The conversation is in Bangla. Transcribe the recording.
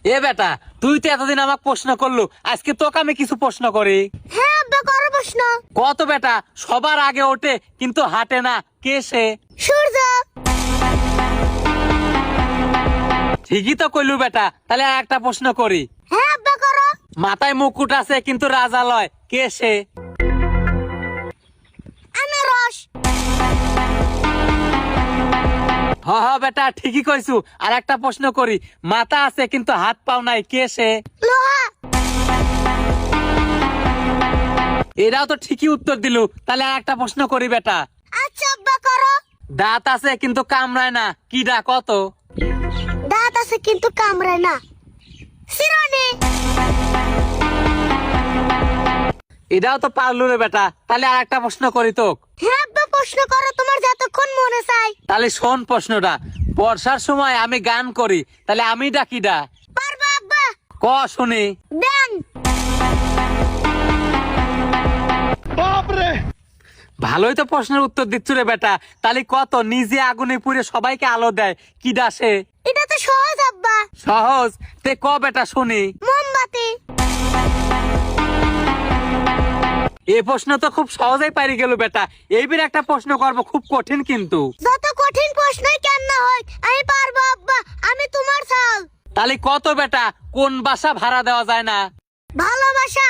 এ বেটা, তুই তো এতদিন আমাকে প্রশ্ন করলু, আজকে তোকে আমি কিছু প্রশ্ন করি। হ্যাঁ আব্বা করো প্রশ্ন। কত বেটা সবার আগে ওঠে কিন্তু হাঁটে না, কে সে? সূর্য। ঠিকই তো কইলু বেটা, তাহলে আর একটা প্রশ্ন করি। হ্যাঁ আব্বা করো। মাথায় মুকুট আছে কিন্তু রাজা লয়, কে সে? আনারস। হ হ বেটা ঠিকই কইছু। আর একটা প্রশ্ন করি, মাথা আছে কিন্তু হাত পাও নাই, কে সে? লোহা। এরাও তো ঠিকই উত্তর দিলু, তাহলে আর একটা প্রশ্ন করি বেটা। আচ্ছা আব্বা করো। দাঁত আছে কিন্তু কামড়ায় না, কি ডা কত? দাঁত আছে কিন্তু কামড়ায় না, শিরোনি। এটাও তো পারলু রে বেটা, তাহলে আর একটা প্রশ্ন করি তোক। হ্যাঁ আব্বা প্রশ্ন করো, তোমার যতক্ষণ মনে চাই। তাহলে শোন প্রশ্নটা। বর্ষার সময় আমি গান করি, তাহলে আমি ডাকি ডা? পারবা আব্বা। ক শুনি। ব্যাং। ভালোই তো প্রশ্নের উত্তর দিচ্ছ রে বেটা। তাহলে কত নিজে আগুনে পুড়ে সবাইকে আলো দেয়, কি ডাসে? এটা তো সহজ আব্বা। সহজ, তে ক বেটা শুনি। মোমবাতি। এই প্রশ্ন তো খুব সহজেই পারি গেল বেটা। এইবার একটা প্রশ্ন করবো, খুব কঠিন কিন্তু। যত কঠিন প্রশ্নই কেন না হয়, আমি পারবো আব্বা, আমি তোমার চাল। তাহলে কত বেটা, কোন বাসা ভাড়া দেওয়া যায় না? ভালোবাসা।